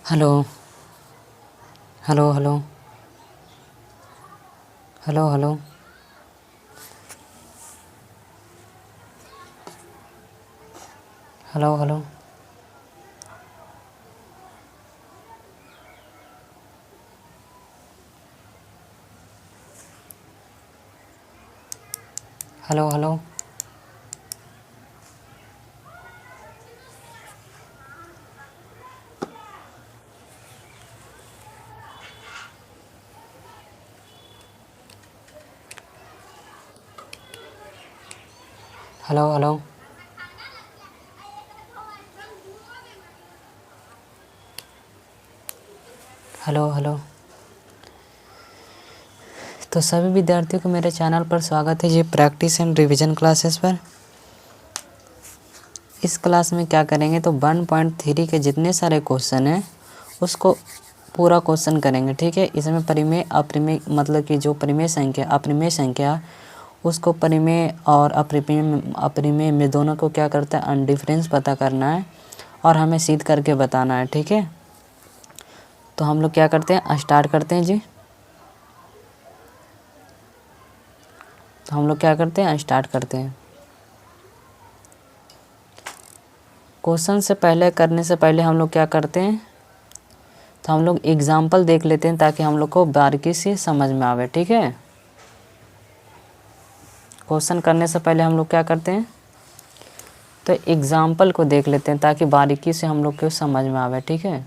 Hello hello hello hello hello hello hello hello hello hello hello hello hello. तो सभी विद्यार्थियों को मेरे चैनल पर स्वागत है जी, प्रैक्टिस एंड रिवीजन क्लासेस पर। इस क्लास में क्या करेंगे तो 1.3 के जितने सारे क्वेश्चन हैं उसको पूरा क्वेश्चन करेंगे, ठीक है। इसमें परिमेय अप्रमेय मतलब कि जो परिमेय संख्या अपरिमेय संख्या उसको परिमेय और अपरिमेय में दोनों को क्या करता है डिफरेंस पता करना है और हमें सिद्ध करके बताना है, ठीक है। तो हम लोग क्या करते हैं स्टार्ट करते हैं जी। तो हम लोग क्या करते हैं स्टार्ट करते हैं। क्वेश्चन से पहले करने से पहले हम लोग क्या करते हैं तो हम लोग एग्जाम्पल देख लेते हैं ताकि हम लोग को बारीकी से समझ में आवे, ठीक है। क्वेश्चन करने से पहले हम लोग क्या करते हैं तो एग्जाम्पल को देख लेते हैं ताकि बारीकी से हम लोग को समझ में आवे, ठीक है।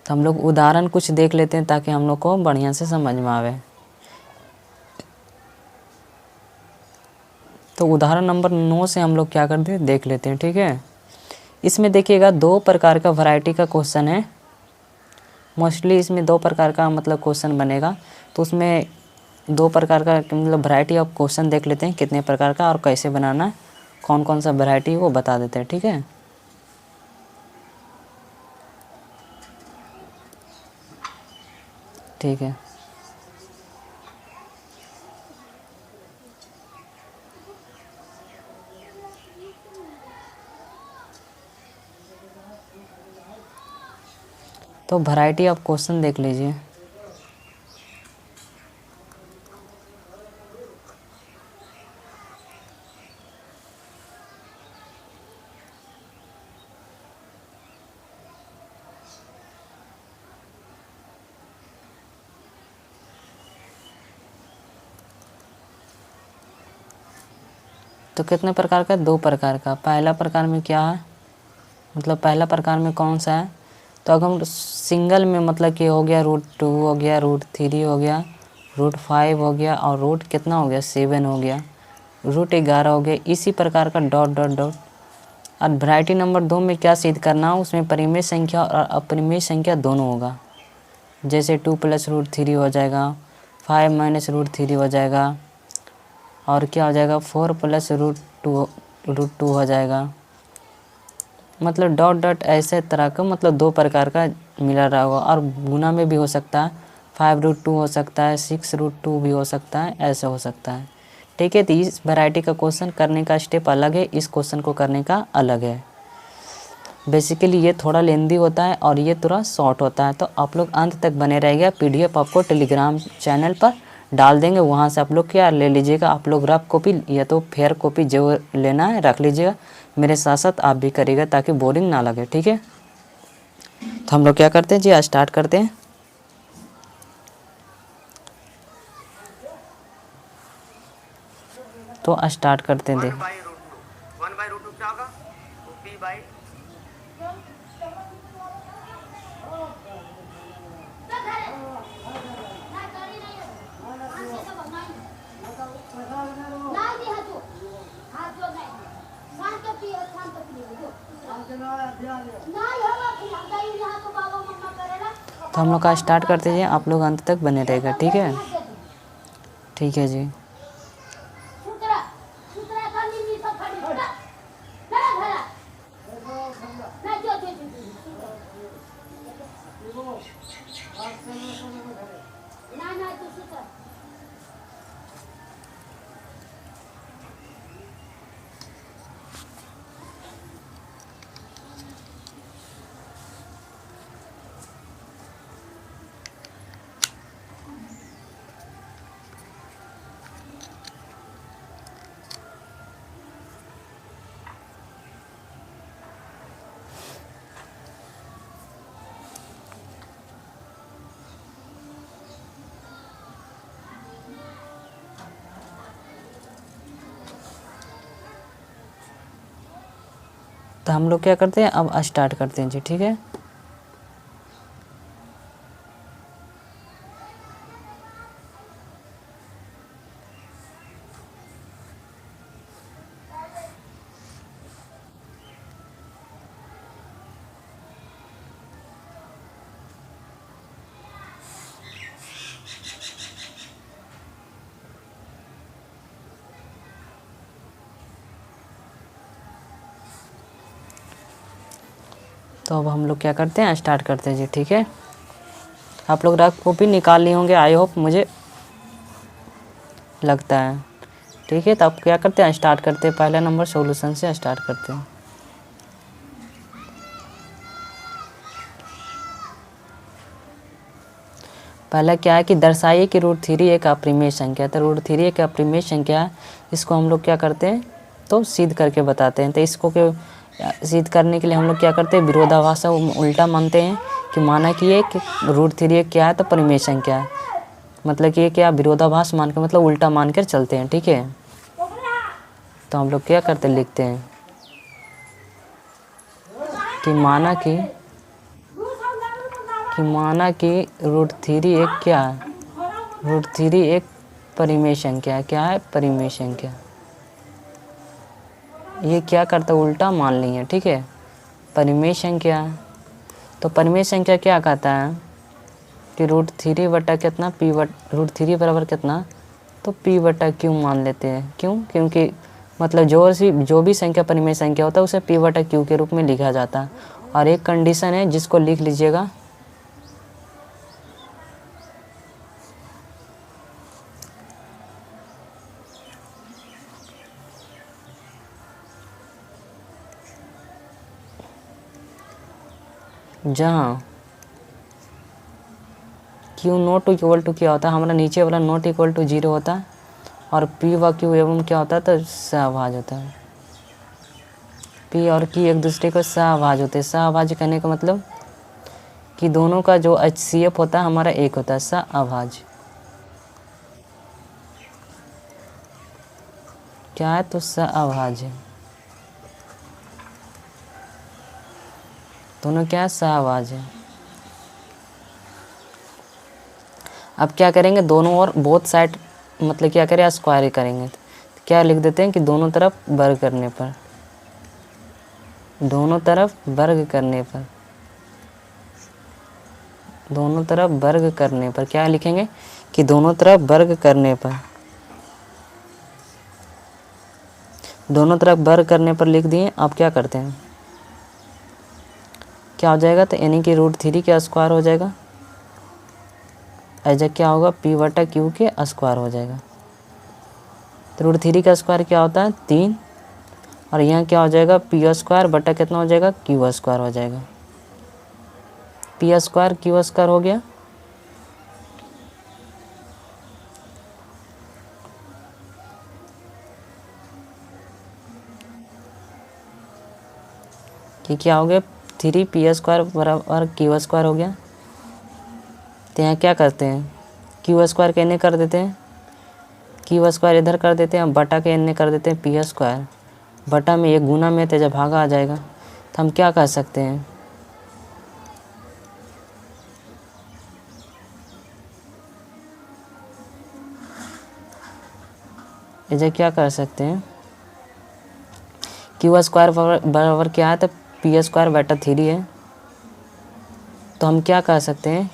तो हम लोग उदाहरण कुछ देख लेते हैं ताकि हम लोग को बढ़िया से समझ में आवे। तो उदाहरण नंबर 9 से हम लोग क्या करते हैं देख लेते हैं, ठीक है। इसमें देखिएगा 2 प्रकार का वैरायटी का क्वेश्चन है। मोस्टली इसमें 2 प्रकार का मतलब क्वेश्चन बनेगा। तो उसमें 2 प्रकार का मतलब वैरायटी ऑफ क्वेश्चन देख लेते हैं कितने प्रकार का और कैसे बनाना, कौन कौन सा वैरायटी वो बता देते हैं, ठीक है। ठीक है। तो वैरायटी ऑफ क्वेश्चन देख लीजिए। तो कितने प्रकार का 2 प्रकार का। पहला प्रकार में क्या है मतलब पहला प्रकार में कौन सा है तो अगर हम सिंगल में मतलब कि हो गया √2 हो गया √3 हो गया √5 हो गया और रूट कितना हो गया 7 हो गया √11 हो गया, इसी प्रकार का डॉट डॉट डॉट। और वैरायटी नंबर 2 में क्या सिद्ध करना हो उसमें परिमेय संख्या और अपरिमेय संख्या दोनों होगा। जैसे 2 + √3 हो जाएगा, 5 - √3 हो जाएगा और क्या हो जाएगा 4 + √2 हो जाएगा। मतलब डॉट डॉट ऐसे तरह का मतलब 2 प्रकार का मिला रहा होगा। और गुना में भी हो सकता है 5√2 हो सकता है 6√2 भी हो सकता है, ऐसा हो सकता है, ठीक है। तो इस वैरायटी का क्वेश्चन करने का स्टेप अलग है, इस क्वेश्चन को करने का अलग है। बेसिकली ये थोड़ा लेंदी होता है और ये थोड़ा शॉर्ट होता है। तो आप लोग अंत तक बने रहिएगा। PDF आपको टेलीग्राम चैनल पर डाल देंगे, वहाँ से आप लोग क्या ले लीजिएगा। आप लोग रफ कॉपी या तो फेयर कॉपी जो लेना है रख लीजिएगा, मेरे साथ साथ आप भी करिएगा ताकि बोरिंग ना लगे, ठीक है। तो हम लोग क्या करते हैं जी स्टार्ट करते हैं। तो स्टार्ट करते हैं। 1/√2 क्या होगा तो p/। तो हम लोग का स्टार्ट करते हैं, आप लोग अंत तक बने रहेगा, ठीक है। ठीक है जी। तो हम लोग क्या करते हैं, अब स्टार्ट करते हैं जी, ठीक है। तो अब हम लोग क्या करते हैं, स्टार्ट करते हैं जी, ठीक है। आप लोग रफ कॉपी निकाल लिए होंगे, आई होप, मुझे लगता है, ठीक है। तो अब क्या करते हैं, स्टार्ट करते हैं। पहला नंबर सॉल्यूशन से स्टार्ट करते हैं। पहला क्या है कि दर्शाइए कि √3 एक अप्रिमेय संख्या है। तो √3 एक अप्रिमेय संख्या है, इसको हम लोग क्या करते हैं, तो सिद्ध करके बताते हैं। तो इसको सिद्ध करने के लिए हम लोग क्या करते हैं, विरोधाभास उल्टा मानते हैं कि माना कि ये √3 एक क्या है, तो परिमेय संख्या है। मतलब कि ये क्या, विरोधाभास मान के मतलब उल्टा मान कर चलते हैं, ठीक है। तो हम लोग क्या करते हैं, लिखते हैं कि माना कि √3 एक क्या है, √3 एक परिमेय संख्या है। क्या है, परिमेय संख्या। ये क्या करता है, उल्टा मान लिए, ठीक है, परिमेय संख्या। तो परिमेय संख्या क्या कहता है कि √3 बटा कितना, √3 बराबर कितना, तो p/q मान लेते हैं। क्यों, क्योंकि मतलब जो भी संख्या परिमेय संख्या होता है उसे p/q के रूप में लिखा जाता है। और एक कंडीशन है जिसको लिख लीजिएगा, जहाँ q नॉट इक्वल टू क्या होता है, हमारा नीचे वाला नॉट इक्वल टू 0 होता है, और p व q एवं क्या होता है, तो सहभाज होता है। p और q एक दूसरे को सहभाज होते हैं। सहभाज कहने का मतलब कि दोनों का जो HCF होता है हमारा एक होता है, सहअभाज। क्या है, तो सहअभाज है। दोनों क्या है, सहअभाज है। अब क्या करेंगे, दोनों और बोथ साइड मतलब क्या करें, स्क्वायर करेंगे। तो क्या लिख देते हैं कि दोनों तरफ वर्ग करने पर, दोनों तरफ वर्ग करने पर, दोनों तरफ वर्ग करने पर क्या लिखेंगे कि दोनों तरफ वर्ग करने पर, दोनों तरफ वर्ग करने पर लिख दिए। अब क्या करते हैं, क्या हो जाएगा, तो यानी कि √3 के स्क्वायर हो जाएगा, ऐसा क्या होगा, p/q के स्क्वायर हो जाएगा। तो √3 का स्क्वायर क्या होता है, 3, और यहाँ क्या हो जाएगा, p² बटा कितना हो जाएगा, q² हो जाएगा। p² q² हो गया। कि क्या हो गया, 3p² बराबर q² हो गया। तो यहाँ क्या करते हैं, q² के एने कर देते हैं, q² इधर कर देते हैं, बटा के एने कर देते हैं p²। बटा में एक गुना में तेजा भागा आ जाएगा। तो हम क्या कह सकते हैं, ऐसा क्या कर सकते हैं, q² बराबर क्या है, तो p²/3 है। तो हम क्या कह सकते हैं,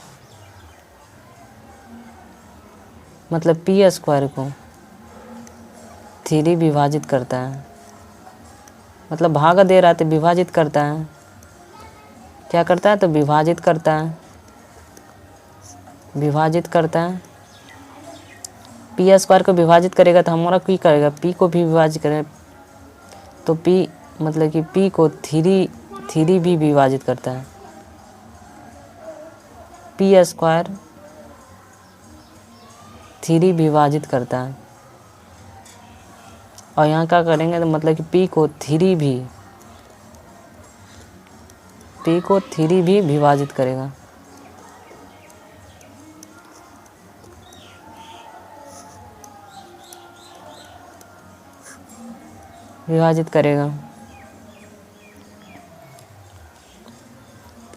मतलब p² को 3 विभाजित करता है, मतलब भागा दे रहा है तो विभाजित करता है। क्या करता है, तो विभाजित करता है, विभाजित करता है। p² को विभाजित करेगा तो हमारा p करेगा, p को भी विभाजित करेगा, तो p मतलब कि p को 3 भी विभाजित करता है। p² 3 विभाजित करता है। और यहाँ क्या करेंगे, तो मतलब कि p को 3 भी विभाजित करेगा। विभाजित करेगा।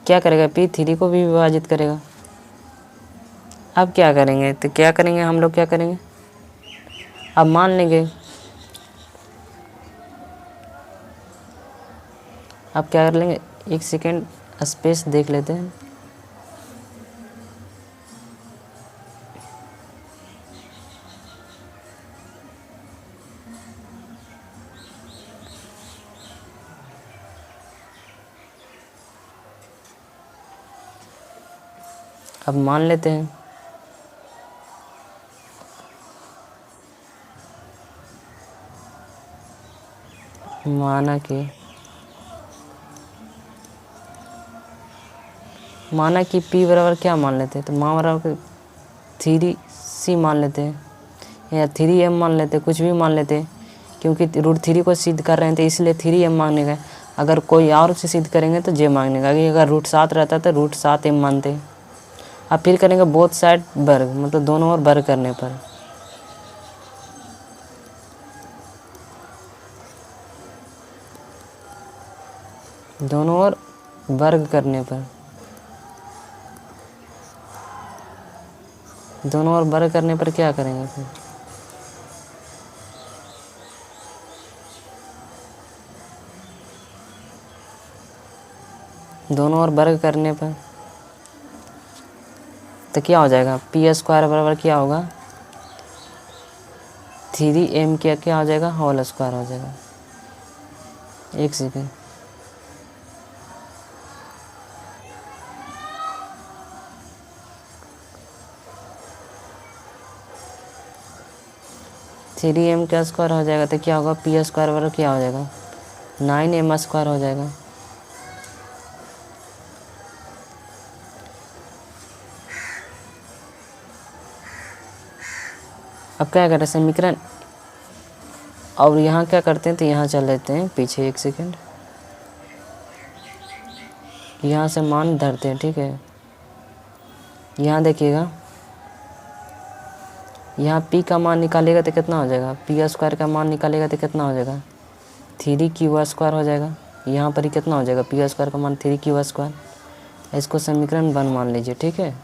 क्या करेगा, पी थ्री को भी विभाजित करेगा। अब क्या करेंगे, तो क्या करेंगे हम लोग, क्या करेंगे, अब मान लेंगे, अब क्या कर लेंगे, एक सेकेंड स्पेस देख लेते हैं। अब मान लेते हैं, माना कि p बराबर क्या मान लेते हैं, तो मान बराबर 3c मान लेते हैं या 3m मान लेते हैं, कुछ भी मान लेते हैं, क्योंकि √3 को सिद्ध कर रहे हैं तो इसलिए 3m मांगने का। अगर कोई और से सिद्ध करेंगे तो j मांगने का, अगर √7 रहता तो √7m मानते। अब फिर करेंगे बोथ साइड वर्ग, मतलब दोनों ओर वर्ग करने पर, दोनों ओर वर्ग करने पर, दोनों ओर वर्ग करने पर क्या करेंगे फिर, दोनों ओर वर्ग करने पर तो क्या हो जाएगा, p² बराबर क्या होगा, 3m क्या हो जाएगा, होल स्क्वायर हो जाएगा। एक सेकेंड, थ्री एम का स्क्वायर हो जाएगा तो क्या होगा, p² बराबर क्या हो जाएगा, 9m² हो जाएगा। अब क्या करते हैं समीकरण, और यहाँ क्या करते हैं, तो यहाँ चल लेते हैं पीछे, एक सेकेंड, यहाँ से मान धरते हैं, ठीक है। यहाँ देखिएगा, यहाँ p का मान निकालेगा तो कितना हो जाएगा, p² का मान निकालेगा तो कितना हो जाएगा, 3q² हो जाएगा। यहाँ पर ही कितना हो जाएगा, p² का मान 3q²। इसको समीकरण 1 मान लीजिए, ठीक है।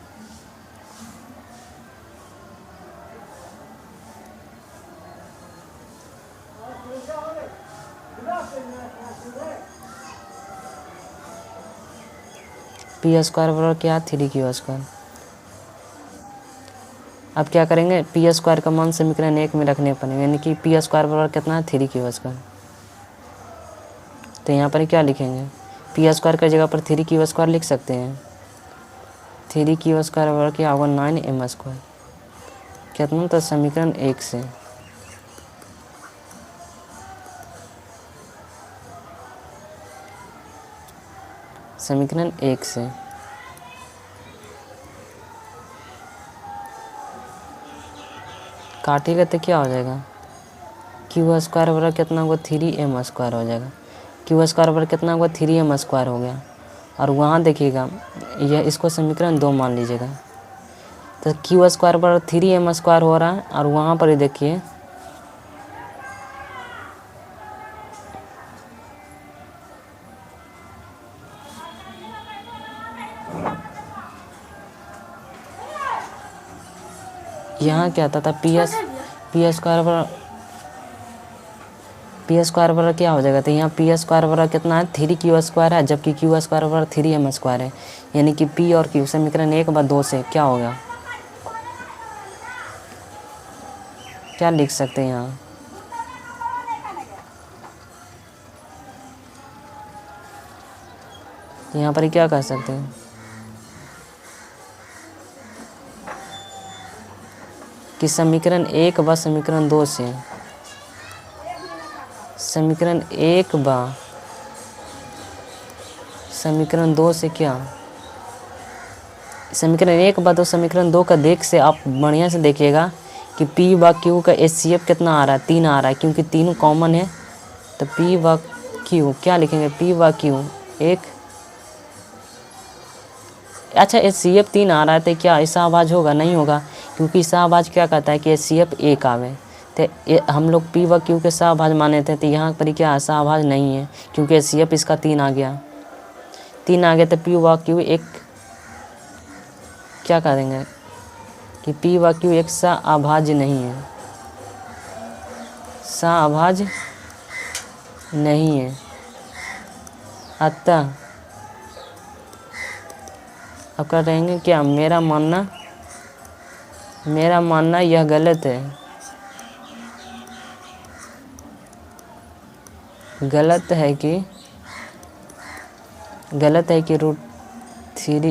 p² बराबर क्या, 3q²। अब क्या करेंगे, p² का मान समीकरण 1 में रखने पर, यानी कि p² बराबर कितना है, 3q²। तो यहाँ पर क्या लिखेंगे, p² की जगह पर 3q² लिख सकते हैं। 3q² बराबर क्या होगा, 9m²। कितना, तो समीकरण 1 से, समीकरण 1 से काटेगा तो क्या हो जाएगा, q² बराबर कितना होगा, 3m² हो जाएगा। q² बराबर कितना होगा, 3m² हो गया। और वहाँ देखिएगा, यह इसको समीकरण 2 मान लीजिएगा, तो q² बराबर 3m² हो रहा है। और वहाँ पर ही देखिए, यहाँ क्या आता था, p² बराबर क्या हो जाएगा, तो यहाँ p² बराबर कितना है, 3q² है, जबकि q² बराबर 3m² है। यानी कि p और q समीकरण 1/2 से क्या होगा, क्या लिख सकते हैं यहाँ, यहाँ पर क्या कह सकते हैं, कि समीकरण 1 व समीकरण 2 से, समीकरण 1 व समीकरण 2 से क्या, समीकरण 1 व 2 समीकरण 2 का देख से आप बढ़िया से देखिएगा कि p व q का HCF कितना आ रहा है, 3 आ रहा है, क्योंकि तीनों कॉमन है। तो p व q क्या लिखेंगे, p व q एक, अच्छा HCF 3 आ रहा है तो क्या ऐसा आवाज़ होगा, नहीं होगा, क्योंकि शाहबाज क्या कहता है कि HCF 1 आवे। तो हम लोग p व q के शाहबाज माने थे, तो यहाँ पर क्या शाहबाज नहीं है, क्योंकि HCF इसका 3 आ गया। 3 आ गया तो पी व क्यू एक क्या करेंगे कि पी व क्यू एक सह-अभाज्य नहीं है, सह-अभाज्य नहीं है। अतः अब क्या रहेंगे, क्या मेरा मानना यह गलत है, गलत है कि रूट 3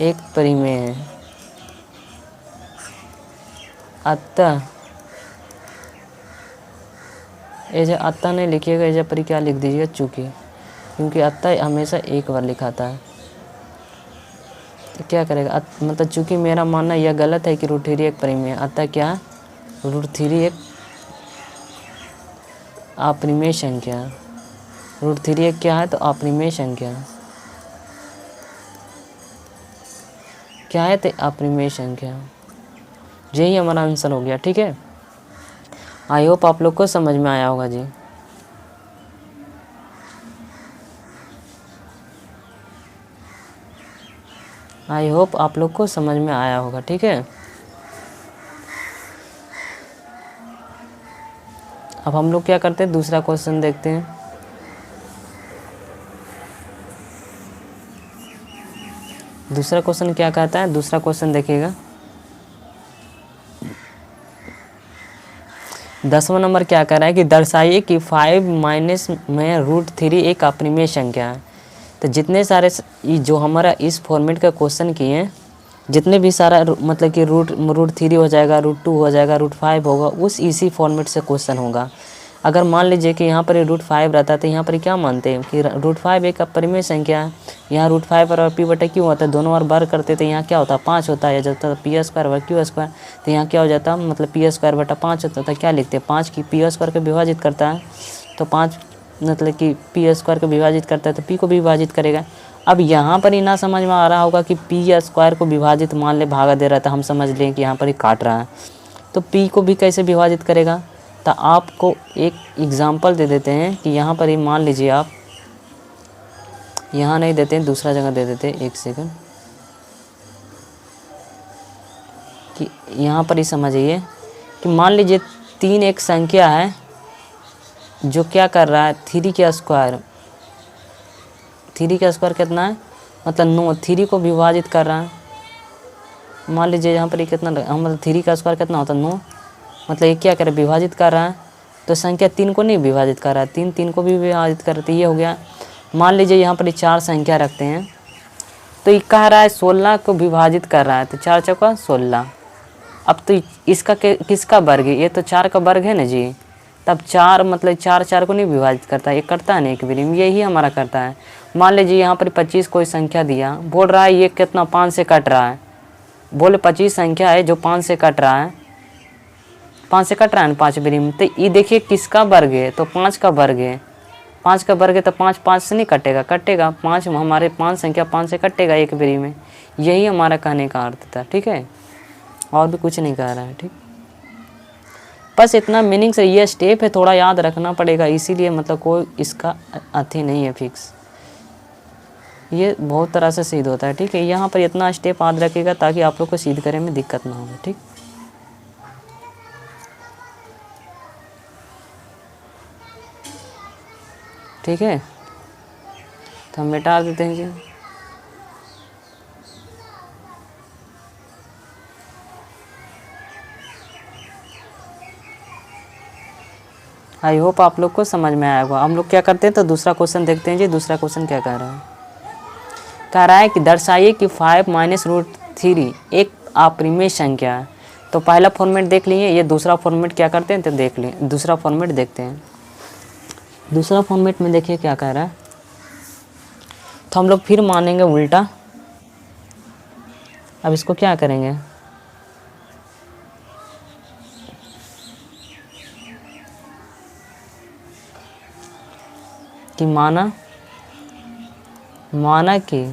एक परिमेय है। अतः ऐसे अतः नहीं लिखिएगा, ऐसे पर क्या लिख दीजिएगा चूंकि, क्योंकि अतः हमेशा एक बार लिखाता है। तो क्या करेगा, मतलब चूंकि मेरा मानना यह गलत है कि रूट 3 एक परिमेय है, अतः क्या रूट 3 एक अपरिमेय संख्या है। रूट 3 एक क्या है, तो अपरिमेय संख्या है। क्या है, तो अपरिमेय संख्या। यही हमारा आंसर हो गया। ठीक है, आई होप आप लोग को समझ में आया होगा जी। आई होप आप लोग को समझ में आया होगा। ठीक है, अब हम लोग क्या करते हैं, दूसरा क्वेश्चन देखते हैं। दूसरा क्वेश्चन क्या कहता है, दूसरा क्वेश्चन देखिएगा। 10वां नंबर क्या कह रहा है कि दर्शाइए कि 5 माइनस में रूट 3 एक अपरिमेय संख्या है। तो जितने सारे जो हमारा इस फॉर्मेट का क्वेश्चन किए हैं, जितने भी सारा मतलब कि रूट 3 हो जाएगा, रूट 2 हो जाएगा, रूट 5 होगा, उस इसी फॉर्मेट से क्वेश्चन होगा। अगर मान लीजिए कि यहाँ पर रूट 5 रहता है तो यहाँ पर क्या मानते हैं कि रूट 5 एक अपरिमेय संख्या है। यहाँ रूट 5 और पी बटा क्यू होता है, दोनों बार वर्ग करते तो यहाँ क्या होता है 5 होता है, या जब पी स्क्वायर व क्यू स्क्वायर, तो यहाँ क्या हो जाता है मतलब पी स्क्वायर बटा 5 होता था। क्या लिखते हैं 5 की पी स्क्वायर को विभाजित करता है, तो 5 मतलब कि पी स्क्वायर को विभाजित करता है तो पी को भी विभाजित करेगा। अब यहाँ पर ही ना समझ में आ रहा होगा कि पी स्क्वायर को विभाजित मान ले भागा दे रहा था, हम समझ लें कि यहाँ पर ही काट रहा है, तो पी को भी कैसे विभाजित करेगा। तो आपको एक एग्जांपल दे देते हैं कि यहाँ पर ही मान लीजिए आप, यहाँ नहीं देते हैं दूसरा जगह दे देते हैं, एक सेकंड, कि यहाँ पर ही समझिए कि मान लीजिए 3 एक संख्या है जो क्या कर रहा है 3 का स्क्वायर, 3 का स्क्वायर कितना है मतलब 9, 3 को विभाजित कर रहा है। मान लीजिए यहाँ पर ये कितना मतलब 3 का स्क्वायर कितना होता है 9, मतलब ये क्या कर रहा है विभाजित कर रहा है, तो संख्या 3 को नहीं विभाजित कर रहा है, 3 को भी विभाजित कर रहा है, तो ये हो गया। मान लीजिए यहाँ पर 4 संख्या रखते हैं, तो ये कह रहा है 16 को विभाजित कर रहा है, तो 4 चौका 16। अब तो इसका किसका वर्ग है, ये तो 4 का वर्ग है ना जी, तब 4 मतलब 4 को नहीं विभाजित करता, ये करता है ना एक बारी में, यही हमारा करता है। मान लीजिए यहाँ पर 25 कोई संख्या दिया, बोल रहा है ये कितना 5 से कट रहा है, बोले 25 संख्या है जो 5 से कट रहा है, 5 से कट रहा है ना 5 बारी में, तो ये देखिए किसका वर्ग है, तो 5 का वर्ग है, 5 का वर्ग है तो 5 से नहीं कटेगा, 5 हमारे 5 संख्या 5 से कटेगा एक बारी में। यही हमारा कहने का अर्थ था। ठीक है, और भी कुछ नहीं कह रहा है। ठीक, बस इतना मीनिंग से ये स्टेप है, थोड़ा याद रखना पड़ेगा, इसीलिए मतलब कोई इसका अथी नहीं है फिक्स, ये बहुत तरह से सिद्ध होता है। ठीक है, यहाँ पर इतना स्टेप याद रखिएगा ताकि आप लोग को सिद्ध करने में दिक्कत ना हो। ठीक, ठीक है, तो हम मिटा देते हैं जी। आई होप आप लोग को समझ में आया होगा। हम लोग क्या करते हैं, तो दूसरा क्वेश्चन देखते हैं जी। दूसरा क्वेश्चन क्या कह रहा है, कह रहा है कि दर्शाइए कि 5 माइनस रूट 3 एक अपरिमेय संख्या है। तो पहला फॉर्मेट देख लिए, ये दूसरा फॉर्मेट क्या करते हैं तो देख लिए, दूसरा फॉर्मेट देखते हैं। दूसरा फॉर्मेट में देखिए क्या कह रहा है, तो हम लोग फिर मानेंगे उल्टा। अब इसको क्या करेंगे, कि माना कि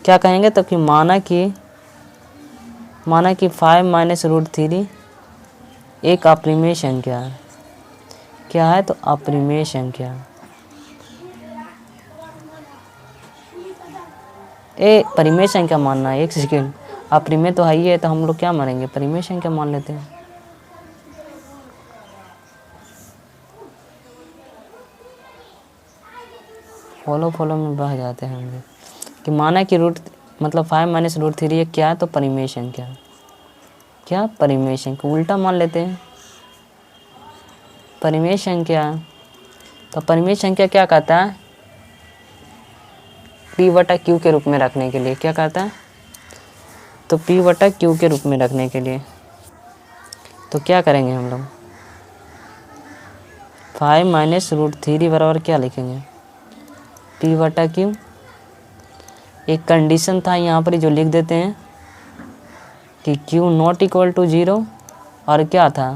क्या कहेंगे, तो कि माना कि 5 माइनस रूट 3 एक अपरिमेय संख्या है। क्या है, तो अपरिमेय संख्या। परिमेय संख्या मानना है, एक सेकेंड। अप्रिमेय तो है ही है, तो हम लोग क्या मानेंगे, परिमेय संख्या मान लेते हैं। फॉलो में बह जाते हैं हम लोग कि माना कि रूट मतलब 5 माइनस रूट 3 ये क्या है, तो परिमेय संख्या। क्या परिमेय संख्या, उल्टा मान लेते हैं परिमेय संख्या। तो परिमेय संख्या क्या कहता है, p बटा q के रूप में रखने के लिए। क्या कहता है, तो p बटा q के रूप में रखने के लिए तो क्या करेंगे हम लोग, 5 माइनस रूट 3 बराबर क्या लिखेंगे, p बटा q। एक कंडीशन था यहाँ पर जो लिख देते हैं कि q नॉट इक्वल टू 0, और क्या था,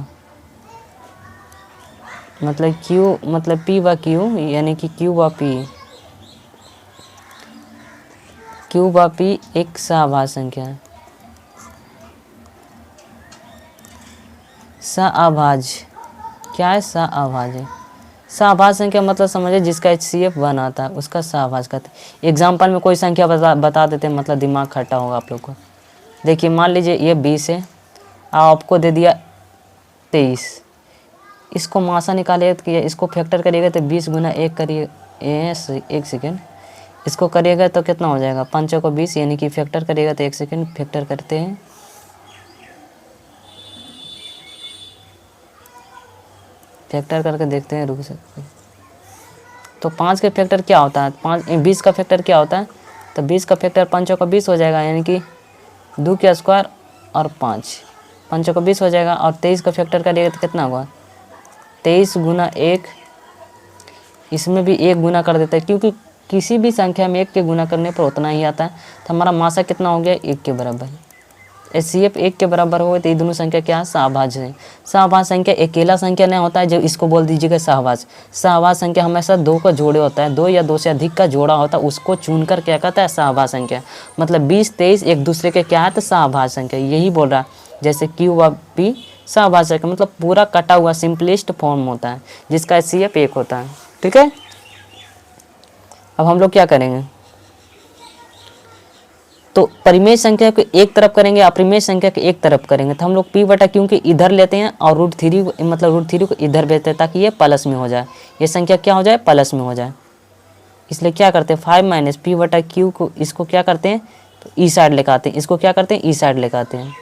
मतलब q मतलब p बा q, यानी कि q बा p, q बा p एक सहभाज्य संख्या है। सहअभाज्य क्या है, सहअभाज्य। सहभाज्य संख्या मतलब समझे जिसका HCF 1 आता है उसका सहभाज्य कहते हैं। एग्जाम्पल में कोई संख्या बता देते हैं, मतलब दिमाग खट्टा होगा आप लोग को। देखिए मान लीजिए ये 20 है, आपको दे दिया 23। इसको मासा निकालिएगा तो इसको फैक्टर करिएगा तो 20 गुना 1 करिए, एक सेकेंड, इसको करिएगा तो कितना हो जाएगा, 5 को 20, यानी कि फैक्टर करिएगा तो एक सेकेंड फैक्टर करते हैं। फैक्टर करके देखते हैं, रुक सकते। तो 5 का फैक्टर क्या होता है, 20 का फैक्टर क्या होता है, तो 20 का फैक्टर 5 का 20 हो जाएगा, यानी कि 2 का स्क्वायर और 5 का 20 हो जाएगा। और 23 का फैक्टर करिएगा तो कितना होगा, 23 गुना 1, इसमें भी 1 गुना कर देता है क्योंकि किसी भी संख्या में 1 के गुना करने पर उतना ही आता है। तो हमारा मासा कितना हो गया, 1 के बराबर। HCF 1 के बराबर हो तो ये दोनों संख्या क्या है, सहभाज्य है। सहभाज्य संख्या अकेला संख्या नहीं होता है, जब इसको बोल दीजिएगा सहभाज्य। सहभाज्य संख्या हमेशा 2 का जोड़े होता है, 2 या 2 से अधिक का जोड़ा होता है, उसको चुनकर क्या कहता है, सहभाज्य संख्या। मतलब 20 23 एक दूसरे के क्या है, तो सहभाज्य संख्या, यही बोल रहा है। जैसे Q व P सहभाज्य संख्या मतलब पूरा कटा हुआ सिंपलेस्ट फॉर्म होता है जिसका HCF 1 होता है। ठीक है, अब हम लोग क्या करेंगे, तो परिमेय संख्या को एक तरफ करेंगे, अप्रिमेय संख्या को एक तरफ करेंगे। तो हम लोग p बटा क्योंकि इधर लेते हैं और √3 मतलब √3 को इधर भेजते हैं ताकि ये प्लस में हो जाए, ये संख्या क्या हो जाए, प्लस में हो जाए। इसलिए क्या करते हैं, 5 माइनस p बटा q को इसको क्या करते हैं, तो ई साइड लेकर आते हैं, इसको क्या करते हैं, ई साइड लेकर आते हैं,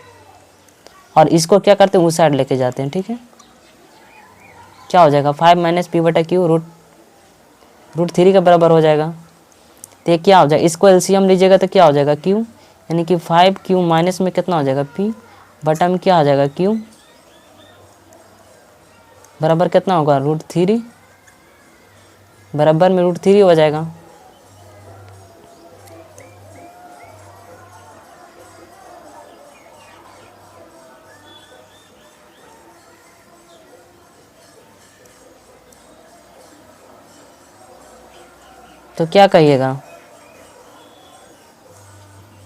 और इसको क्या करते हैं, उस साइड लेके जाते हैं। ठीक है, क्या हो जाएगा, 5 माइनस p बटा क्यू √3 के बराबर हो जाएगा। तो ये क्या हो जाएगा, इसको एलसीएम लीजिएगा तो क्या हो जाएगा, q, यानी कि 5q माइनस में कितना हो जाएगा, p बटा में क्या हो जाएगा, q बराबर कितना होगा, √3 बराबर में √3 हो जाएगा। तो क्या कहिएगा,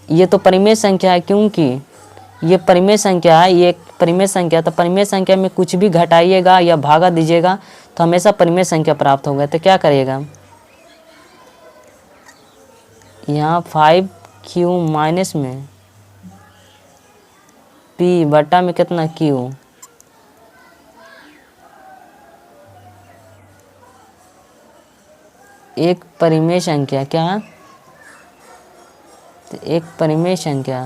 ये तो परिमेय संख्या है, क्योंकि ये परिमेय संख्या है, ये परिमेय संख्या। तो परिमेय संख्या में कुछ भी घटाइएगा या भागा दीजिएगा तो हमेशा परिमेय संख्या प्राप्त होगा। तो क्या करिएगा, यहाँ 5q माइनस में p बटा में कितना q, एक परिमेय संख्या क्या है, तो एक परिमेय संख्या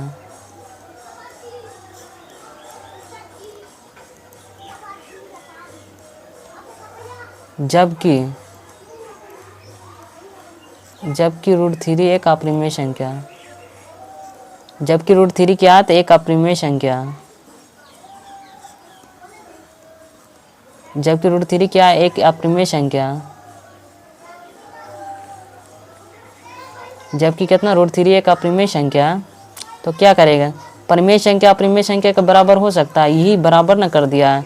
जबकि √3 एक अपरिमेय संख्या, जबकि √3 क्या है, तो एक अपरिमेय संख्या, जबकि √3 क्या है, एक अपरिमेय संख्या, जबकि कितना √3 एक अपरिमेय संख्या। तो क्या करेगा, परिमेय संख्या अपरिमेय संख्या के बराबर हो सकता है, यही बराबर न कर दिया है।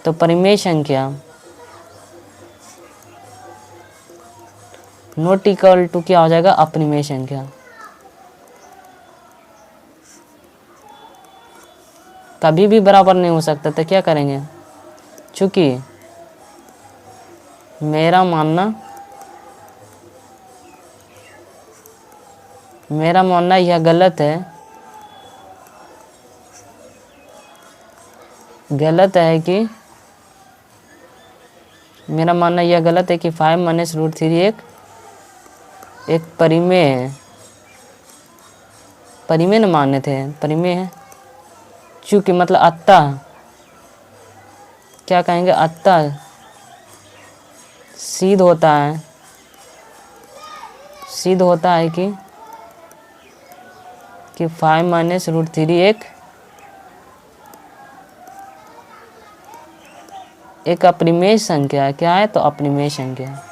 तो परिमेय संख्या नॉट इक्वल टू क्या हो जाएगा, अपरिमेय संख्या। कभी भी बराबर नहीं हो सकता। तो क्या करेंगे, चूंकि मेरा मानना यह गलत है, कि मेरा मानना यह गलत है कि 5 - √3 एक परिमेय है। परिमेय न माने थे, परिमेय है, चूँकि मतलब अतः क्या कहेंगे, अतः सिद्ध होता है कि 5 - √3 एक अपरिमेय संख्या है। क्या है? तो अपरिमेय संख्या है।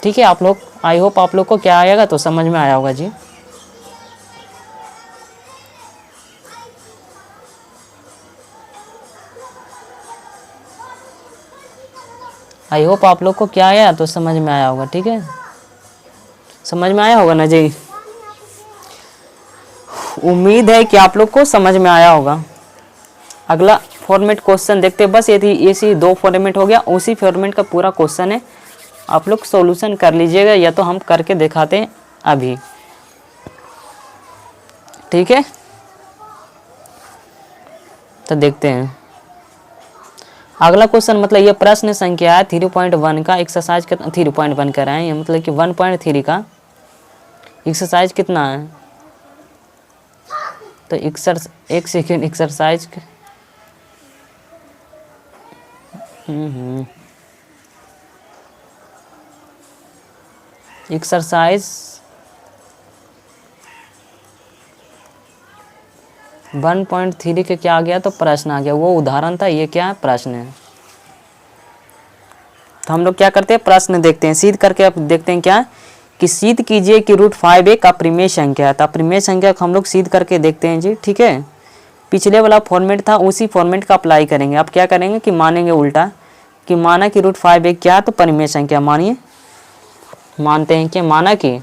ठीक है, आप लोग, आई होप आप लोग को क्या आएगा तो समझ में आया होगा जी। आई होप आप लोग को क्या आया तो समझ में आया होगा। ठीक है, समझ में आया होगा ना जी। उम्मीद है कि आप लोग को समझ में आया होगा। अगला फॉर्मेट क्वेश्चन देखते हैं। बस यदि ऐसी 2 फॉर्मेट हो गया, उसी फॉर्मेट का पूरा क्वेश्चन है, आप लोग सॉल्यूशन कर लीजिएगा, या तो हम करके दिखाते हैं अभी। ठीक है, तो देखते हैं अगला क्वेश्चन। मतलब ये प्रश्न संख्या है 3.1 का एक्सरसाइज कितना, 3.1 कर रहे हैं, ये मतलब कि 1.3 का एक्सरसाइज कितना है। तो एक सेकेंड, एक्सरसाइज एक्सरसाइज 1.3 के क्या आ गया, तो प्रश्न आ गया। वो उदाहरण था, ये क्या है, प्रश्न है। तो हम लोग क्या करते हैं, प्रश्न देखते हैं, सिद्ध करके अब देखते हैं क्या कि सिद्ध कीजिए कि √5 एक अपरिमेय संख्या है। तो अपरिमेय संख्या को हम लोग सिद्ध करके देखते हैं जी। ठीक है, पिछले वाला फॉर्मेट था, उसी फॉर्मेट का अप्लाई करेंगे। अब क्या करेंगे कि मानेंगे उल्टा, कि माना कि √5 एक क्या है, तो परिमेय संख्या। मानिए, मानते हैं कि माना कि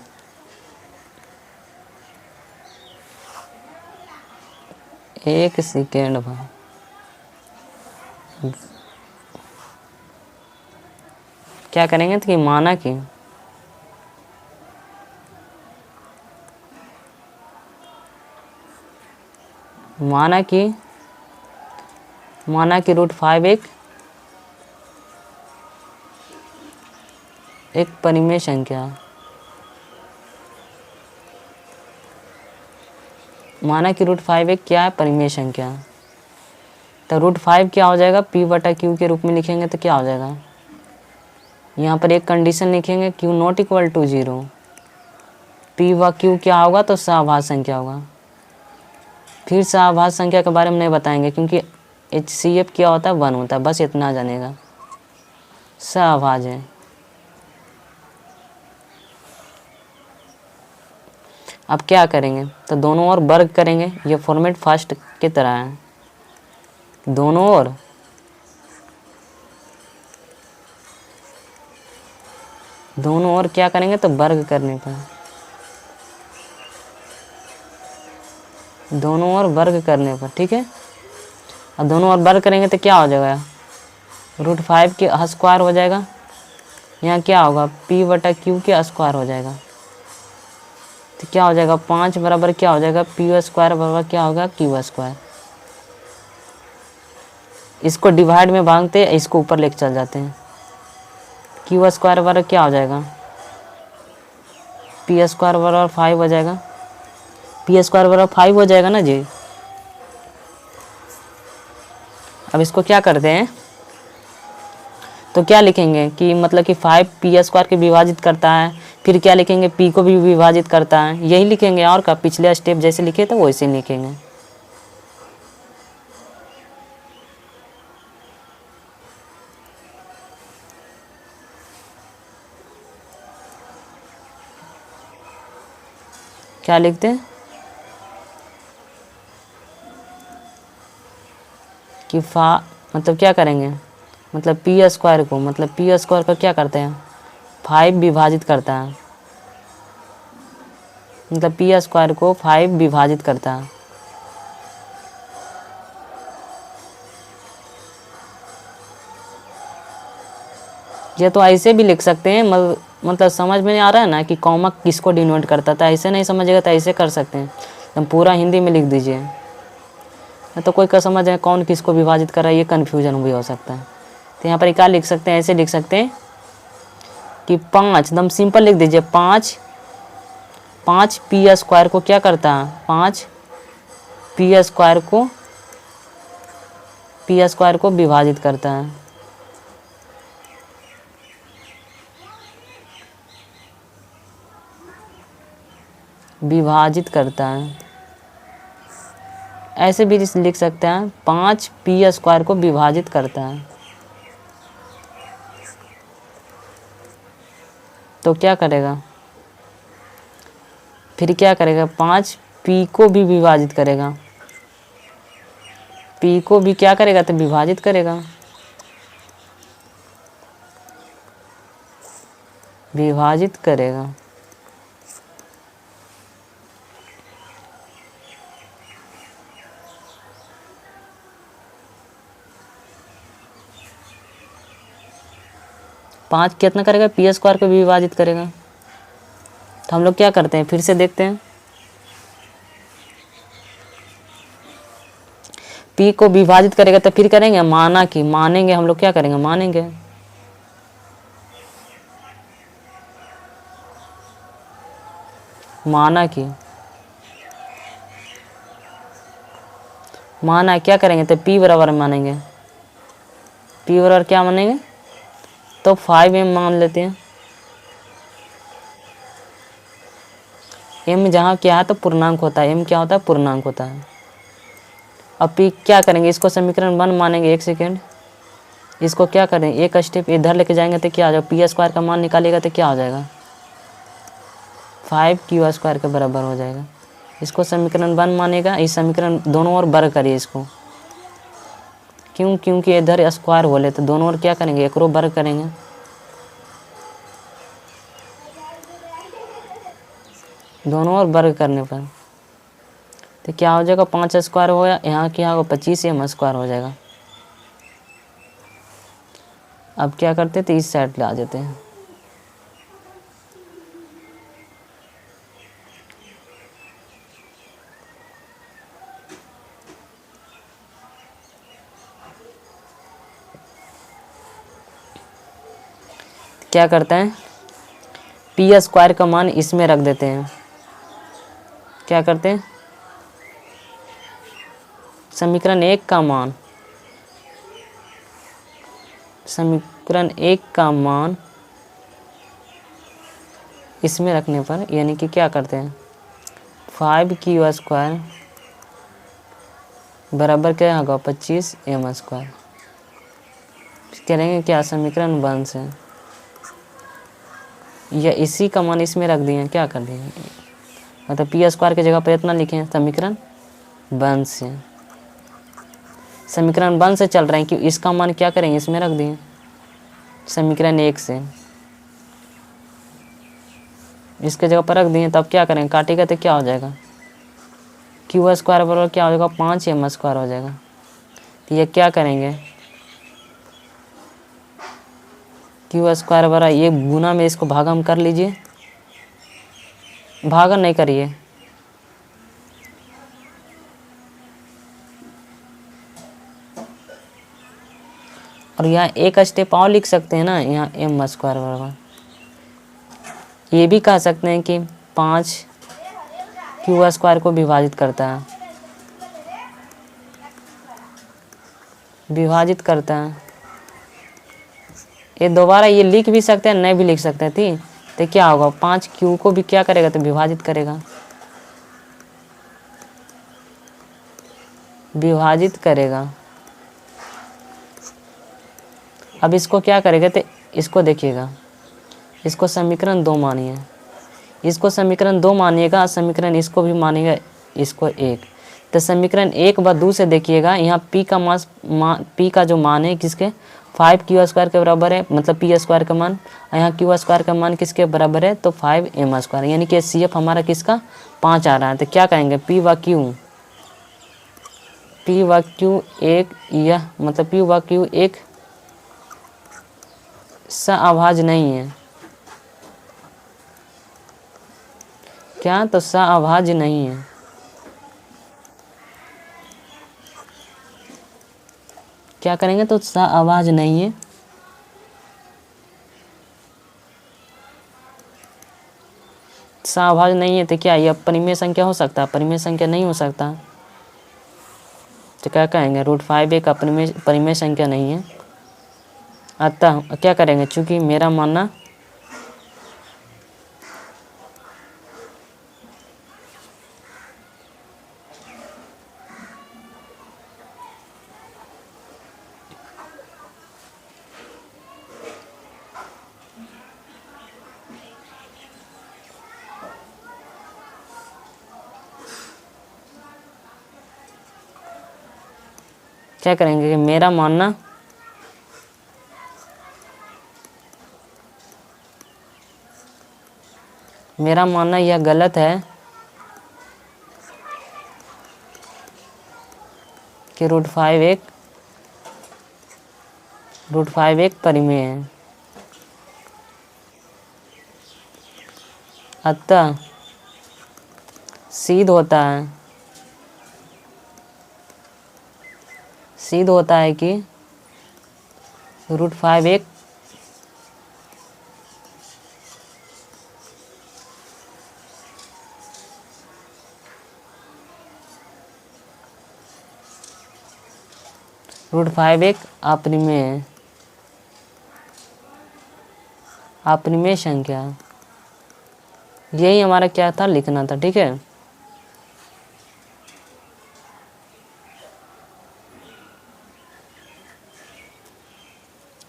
एक सेकेंड भाई, क्या करेंगे तो कि माना कि √5 एक परिमेय संख्या। माना कि √5 एक क्या है, परिमेय संख्या। तो √5 क्या हो जाएगा, P/Q के रूप में लिखेंगे तो क्या हो जाएगा, यहाँ पर एक कंडीशन लिखेंगे, Q ≠ = 0। P/Q क्या होगा, तो सहभाज्य संख्या होगा। फिर सहभाज्य संख्या के बारे में नहीं बताएंगे, क्योंकि HCF क्या होता है, 1 होता है, बस इतना जानेगा, सहभाज्य है। अब क्या करेंगे, तो दोनों ओर वर्ग करेंगे। ये फॉर्मेट फर्स्ट की तरह है, दोनों ओर क्या करेंगे, तो वर्ग करने पर, दोनों ओर वर्ग करने पर। ठीक है, और दोनों ओर वर्ग करेंगे तो क्या हो जाएगा, √5 के स्क्वायर हो जाएगा। यहाँ क्या होगा, P/Q के स्क्वायर हो जाएगा। तो क्या हो जाएगा, 5 बराबर क्या हो जाएगा, P² बराबर क्या होगा, Q²। इसको डिवाइड में भागते हैं, इसको ऊपर लेके चल जाते हैं। Q² बराबर क्या हो जाएगा, P² बराबर 5 हो जाएगा। P² बराबर 5 हो जाएगा ना जी। अब इसको क्या करते हैं, तो क्या लिखेंगे कि मतलब कि 5 P² के विभाजित करता है, फिर क्या लिखेंगे, P को भी विभाजित करता है, यही लिखेंगे। और का पिछले स्टेप जैसे लिखे तो वैसे लिखेंगे। क्या लिखते हैं कि मतलब क्या करेंगे, मतलब P² को, मतलब P² का क्या करते हैं, 5 विभाजित करता है, मतलब P² को 5 विभाजित करता है। ये तो ऐसे भी लिख सकते हैं, मतलब मतलब समझ में नहीं आ रहा है ना कि कॉमा किसको डिनोट करता था, ऐसे नहीं समझेगा तो ऐसे कर सकते हैं, हम पूरा हिंदी में लिख दीजिए, तो कोई का समझ है कौन किसको विभाजित कर रहा है, ये कन्फ्यूजन भी हो सकता है। तो यहाँ पर क्या लिख सकते हैं, ऐसे लिख सकते हैं कि 5, एकदम सिंपल लिख दीजिए, 5 पी स्क्वायर को क्या करता है, 5 पी स्क्वायर को विभाजित करता है। विभाजित करता है, ऐसे भी लिख सकते हैं, 5 पी स्क्वायर को विभाजित करता है। तो क्या करेगा, फिर क्या करेगा, 5 पी को भी विभाजित करेगा, पी को भी क्या करेगा, तो विभाजित करेगा, विभाजित करेगा। पाँच कितना करेगा, पी स्क्वायर को भी विभाजित करेगा। तो हम लोग क्या करते हैं, फिर से देखते हैं, पी को विभाजित करेगा तो फिर करेंगे माना कि, मानेंगे हम लोग, क्या करेंगे, मानेंगे, माना कि, माना क्या करेंगे, तो पी बराबर मानेंगे, पी बराबर क्या मानेंगे, तो 5m मान लेते हैं। m जहाँ क्या है तो पूर्णांक होता है, m क्या होता है, पूर्णांक होता है। अब p क्या करेंगे, इसको समीकरण 1 मानेंगे, एक सेकेंड, इसको क्या करें, एक स्टेप इधर लेके जाएंगे तो क्या हो जाएगा, पी स्क्वायर का मान निकालेगा तो क्या हो जाएगा, 5q स्क्वायर के बराबर हो जाएगा। इसको समीकरण 1 मानेगा, इस समीकरण दोनों ओर वर्ग करिए इसको, क्यों, क्योंकि इधर स्क्वायर बोले तो दोनों ओर क्या करेंगे, एक रो वर्ग करेंगे, दोनों ओर वर्ग करने पर तो क्या हो जाएगा, 5 स्क्वायर हो गया, यहाँ क्या होगा, 25m स्क्वायर हो जाएगा। अब क्या करते थे, इस साइड ले आ जाते हैं, क्या करते हैं, पी स्क्वायर का मान इसमें रख देते हैं, क्या करते हैं, समीकरण 1 का मान, समीकरण 1 का मान इसमें रखने पर, यानी कि क्या करते हैं, 5q स्क्वायर बराबर क्या होगा, 25m स्क्वायर, करेंगे क्या, समीकरण 1 से, या इसी का मान इसमें रख दिए, क्या कर दिए, मतलब पी स्क्वायर की जगह पर इतना लिखे, समीकरण 1 से, समीकरण 1 से चल रहे हैं कि इसका मान क्या करेंगे, इसमें रख दिए, समीकरण 1 से, इसके जगह पर रख दिए, तब क्या करेंगे, काटेगा तो क्या हो जाएगा, क्यू स्क्वायर बराबर क्या हो जाएगा, 5m स्क्वायर हो जाएगा। तो ये क्या करेंगे, क्यू स्क्वायर बराबर, ये गुना में इसको भागम कर लीजिए, भागन नहीं करिए, और यहाँ एक स्टेप और लिख सकते हैं ना, यहाँ m स्क्वायर बराबर, ये भी कह सकते हैं कि 5q स्क्वायर को विभाजित करता है, विभाजित करता है। ये दोबारा ये लिख भी सकते हैं, नहीं भी लिख सकते थी, तो क्या होगा, 5q को भी क्या करेगा, तो विभाजित करेगा, विभाजित करेगा। अब इसको क्या करेगा, तो इसको देखिएगा, इसको समीकरण 2 मानिए, इसको समीकरण 2 मानिएगा, समीकरण इसको भी मानिएगा, इसको 1, तो समीकरण 1 व 2 से देखिएगा, यहाँ p का p का जो मान है किसके, 5q स्क्वायर के बराबर है, मतलब पी स्क्वायर का मान, यहाँ q स्क्वायर का मान किसके बराबर है, तो 5m स्क्वायर, यानी कि CF हमारा किसका 5 आ रहा है। तो क्या कहेंगे, p व q एक, यह मतलब p व q एक सहअभाज्य नहीं है, क्या, तो सा अभाज्य नहीं है। क्या करेंगे, तो सा अभाज्य नहीं है। सा अभाज्य नहीं है तो क्या यह परिमेय संख्या हो सकता है? परिमेय संख्या नहीं हो सकता। तो क्या कहेंगे, √5 एक परिमेय संख्या नहीं है। अतः क्या करेंगे, चूंकि मेरा मानना क्या करेंगे कि मेरा मानना यह गलत है कि √5 एक परिमेय है। अतः सिद्ध होता है कि √5 एक अपरिमेय है, अपरिमेय संख्या। यही हमारा क्या था, लिखना था। ठीक है,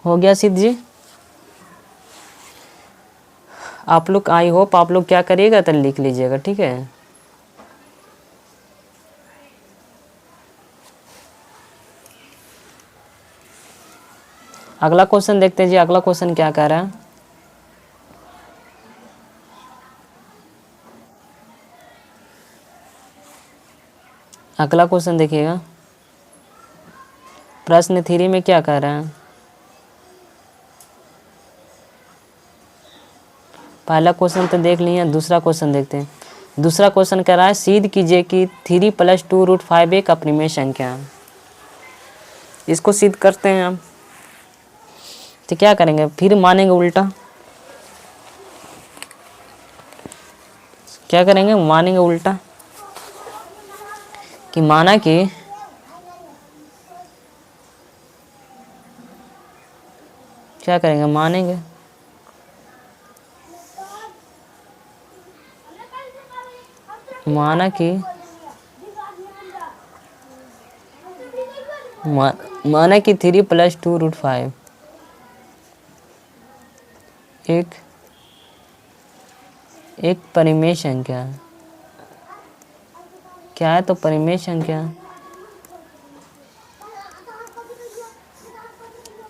हो गया सिद्ध जी। आप लोग, आई होप आप लोग क्या करिएगा, तो लिख लीजिएगा। ठीक है, अगला क्वेश्चन देखते हैं जी। अगला क्वेश्चन क्या कह रहा है, अगला क्वेश्चन देखिएगा। प्रश्न 3 में क्या कह रहा है, पहला क्वेश्चन तो देख लिया, दूसरा क्वेश्चन देखते हैं। दूसरा क्वेश्चन कह रहा है, सिद्ध कीजिए कि 3 + 2 √5 एक अपरिमेय संख्या है। इसको सिद्ध करते हैं हम। तो क्या करेंगे, फिर मानेंगे उल्टा। क्या करेंगे, मानेंगे उल्टा कि माना कि क्या करेंगे, मानेंगे माना कि माना कि 3 + 2 √5 एक परिमेय संख्या है। क्या है, तो परिमेय संख्या।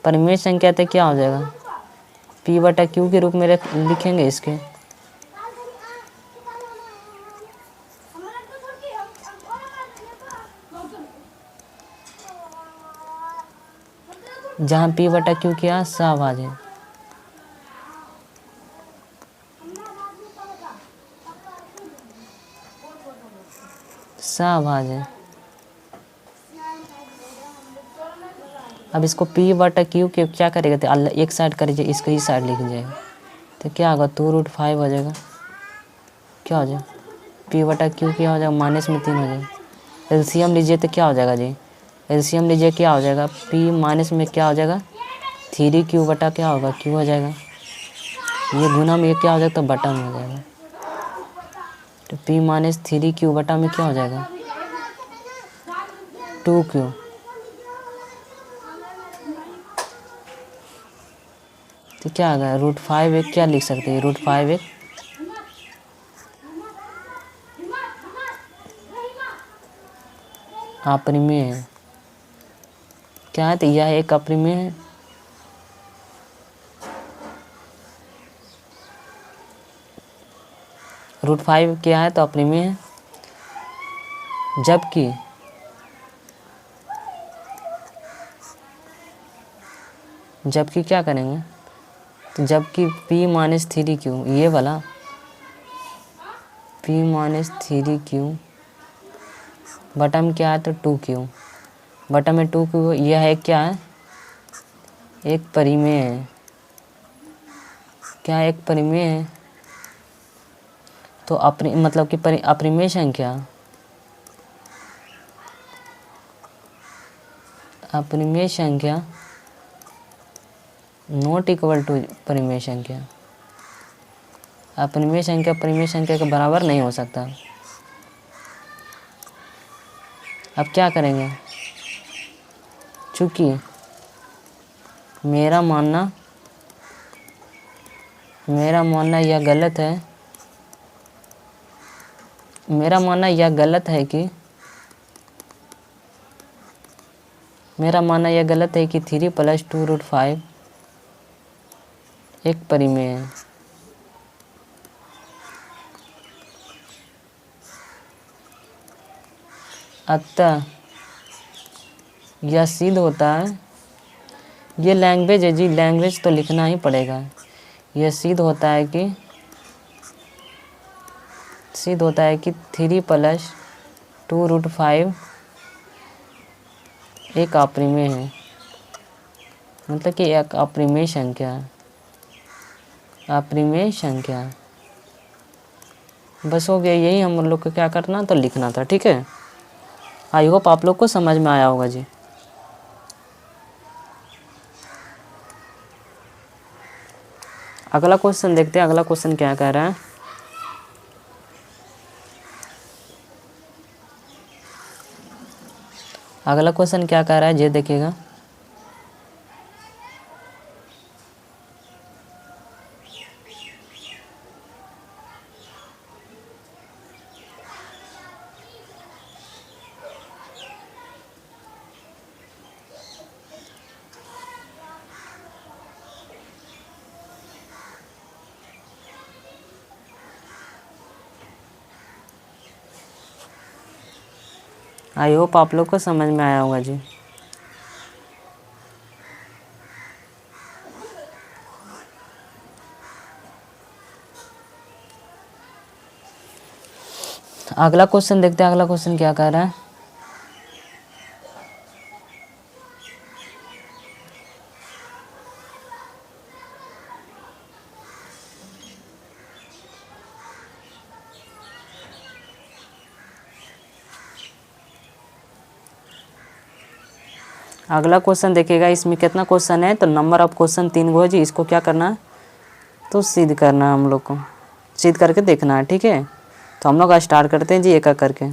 परिमेय संख्या तो क्या हो जाएगा, P/Q के रूप में लिखेंगे इसके। जहाँ P/Q क्या, सहभाज्य है। सहभाज्य है। अब इसको P/Q के क्या करेगा, तो एक साइड करिए, इसको ही साइड लिख जाएगा। तो क्या होगा, 2 √5 हो जाएगा। क्या हो जाएगा, P/Q क्या हो जाएगा, -3 हो जाएगा। एलसीएम लीजिए तो क्या हो जाएगा जी, एलसीएम लीजिए क्या हो जाएगा, P माइनस में क्या हो जाएगा, 3Q बटा क्या होगा, Q हो जाएगा। ये गुना में ये क्या हो जाएगा, तो बटा में हो जाएगा। तो P - 3Q बटा में क्या हो जाएगा, 2Q। तो क्या आ गया, √5 एक क्या लिख सकते हैं, √5 एक अपरिमेय है। क्या है, तो यह एक अपरिमेय है। √5 क्या है, तो अपरिमेय है। जबकि क्या करेंगे, तो जबकि P - 3Q ये वाला P p माइनस 3q बटा में क्या है तो 2q, बटा में 2q, यह है क्या है, एक परिमेय है, क्या एक परिमेय है। तो मतलब कि अपरिमेय संख्या, अपरिमेय संख्या नॉट इक्वल टू परिमेय संख्या, अपरिमेय संख्या परिमेय संख्या के बराबर नहीं हो सकता। अब क्या करेंगे, चूँकि मेरा मानना यह गलत है, मेरा मानना यह गलत है कि 3 + 2√5 एक परिमेय है। अतः यह सिद्ध होता है, ये लैंग्वेज है जी, लैंग्वेज तो लिखना ही पड़ेगा। यह सिद्ध होता है कि 3 + 2√5 एक अपरिमेय है, मतलब कि एक अपरिमेय संख्या, अपरिमेय संख्या। बस हो गया, यही हम लोग को क्या करना तो लिखना था, ठीक है। आई होप आप लोग को समझ में आया होगा जी। अगला क्वेश्चन देखते हैं, अगला क्वेश्चन क्या कह रहा है। अगला क्वेश्चन क्या कह रहा है ये देखिएगा। आई होप आप लोग को समझ में आया होगा जी। अगला क्वेश्चन देखते हैं, अगला क्वेश्चन क्या कह रहा है। अगला क्वेश्चन देखिएगा, इसमें कितना क्वेश्चन है तो नंबर ऑफ क्वेश्चन 3 गो है जी। इसको क्या करना है तो सिद्ध करना है, हम लोग को सिद्ध करके देखना है, ठीक है। तो हम लोग स्टार्ट करते हैं जी एक एक करके।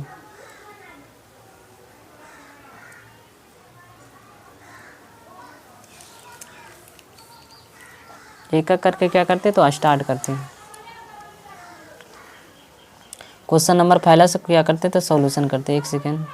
एक एक करके क्या करते हैं तो स्टार्ट करते हैं। क्वेश्चन नंबर पहला से क्या करते हैं तो सॉल्यूशन करते हैं। एक सेकेंड।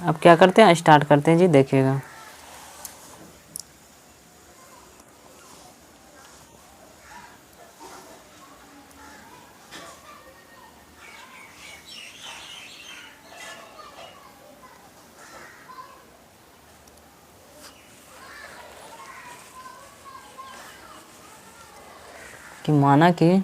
अब क्या करते हैं स्टार्ट करते हैं जी, देखिएगा। कि माना कि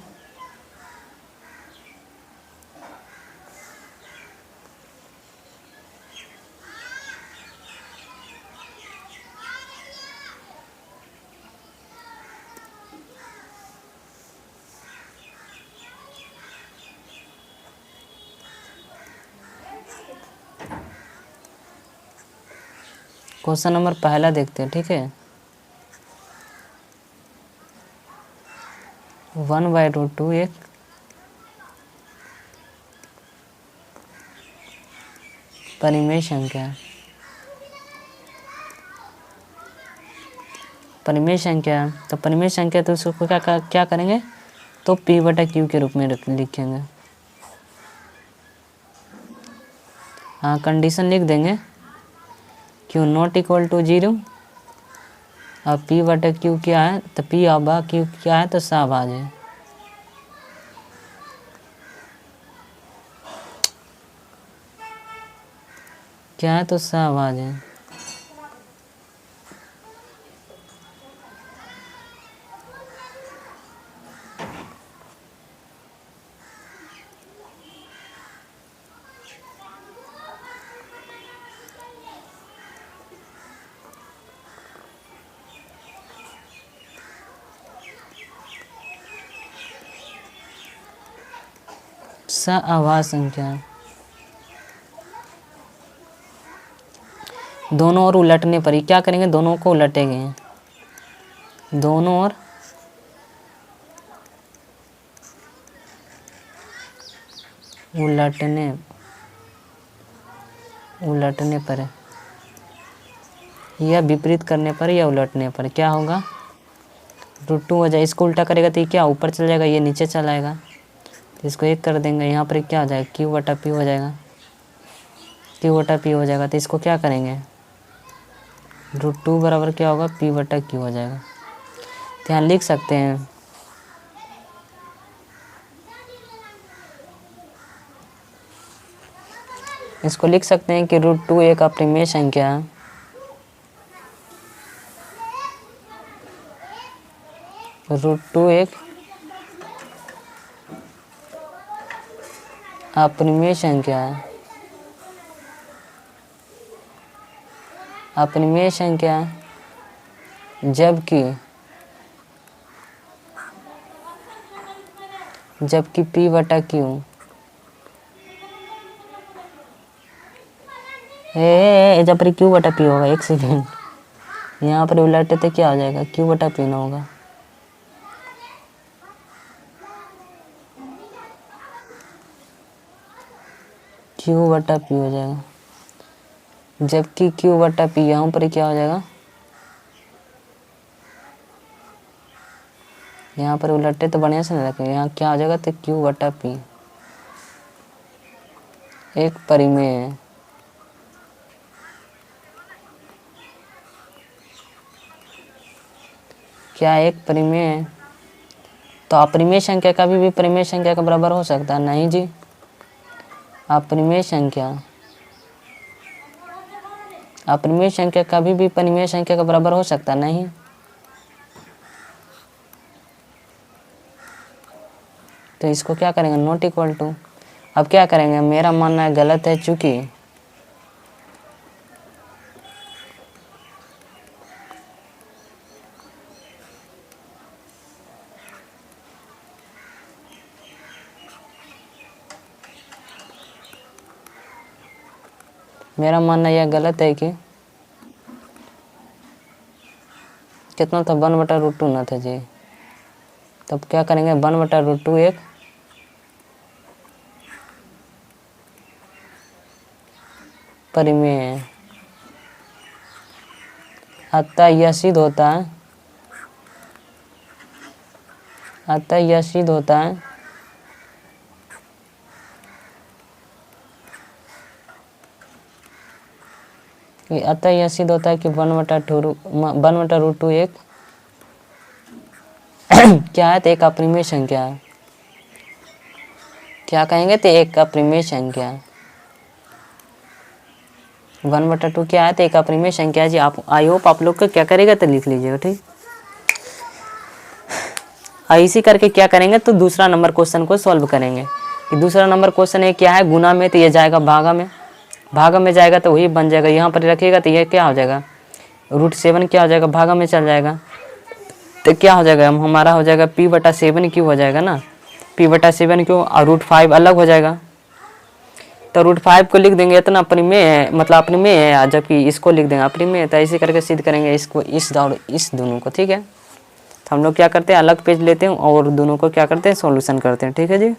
क्वेश्चन नंबर पहला देखते हैं, ठीक है। 1/√2 एक परिमेय संख्या है। परिमेय संख्या, तो परिमेय संख्या तो उसको क्या करेंगे, तो p/q के रूप में लिखेंगे। हाँ, कंडीशन लिख देंगे, q नॉट इक्वल टू 0। अब p/q क्या है, तो p/q क्या है, तो सहभाज है। क्या है, तो सहभाज है। सहभाज संख्या, दोनों ओर उलटने पर ही क्या करेंगे, दोनों को उलटेंगे, दोनों ओर उलटने पर या विपरीत करने पर या उलटने पर क्या होगा, √2 हो जाए। इसको उल्टा करेगा तो ये क्या ऊपर चल जाएगा, ये नीचे चला आएगा, तो इसको 1 कर देंगे। यहाँ पर क्या हो जाएगा, q/p हो जाएगा, q/p हो जाएगा। तो इसको क्या करेंगे, √2 बराबर क्या होगा, p/q हो जाएगा। तो यहाँ लिख सकते हैं, इसको लिख सकते हैं कि √2 एक अपरिमेय संख्या है, √2 एक अपरिमेय संख्या है, अपरिमेय संख्या जबकि p/q जब पर q/p होगा, एक सेकेंड, यहाँ पर उलटे तो क्या हो जाएगा, q/p ना होगा, q/p हो जाएगा। जबकि q/p यहाँ पर क्या हो जाएगा, यहाँ पर उलटे तो बढ़िया से नहीं रखेंगे, यहाँ क्या हो जाएगा, तो q/p एक परिमेय है। क्या एक परिमेय है, तो अपरिमेय संख्या का भी परिमेय संख्या के बराबर हो सकता है, नहीं जी। अपरिमेय संख्या कभी भी परिमेय संख्या के बराबर हो सकता नहीं। तो इसको क्या करेंगे, नॉट इक्वल टू। अब क्या करेंगे, मेरा मानना है गलत है, चूंकि मेरा मानना यह गलत है कि कितना था, 1/√2 ना था जी। तब क्या करेंगे, 1/√2 एक परिमेय है। अतः यह सिद्ध होता है, अतः यह सिद्ध होता है कि 1/√2 एक क्या है, तो एक अपरिमेय संख्या है। क्या कहेंगे, तो एक अपरिमेय संख्या 1/2 क्या है, तो एक अपरिमेय संख्या है जी। आप आई होप आप लोग को क्या करेगा, तो लिख लीजिएगा, ठीक। और इसी करके क्या करेंगे तो दूसरा नंबर क्वेश्चन को सॉल्व करेंगे कि दूसरा नंबर क्वेश्चन है क्या है, गुना में, तो ये जाएगा भागा में, भागा में जाएगा तो वही बन जाएगा, यहाँ पर रखिएगा तो ये क्या हो जाएगा √7 क्या हो जाएगा भागा में चल जाएगा, तो क्या हो जाएगा हमारा हो जाएगा P/7 क्यों हो जाएगा ना, P/7 क्यों, और √5 अलग हो जाएगा, तो √5 को लिख देंगे इतना परिमेय है, मतलब अपरिमेय है, जबकि इसको लिख देंगे अपरिमेय है, तो ऐसे करके सिद्ध करेंगे इसको, इस और इस दोनों को। ठीक है, तो हम लोग क्या करते हैं अलग पेज लेते हैं और दोनों को क्या करते हैं सॉल्यूशन करते हैं। ठीक है जी,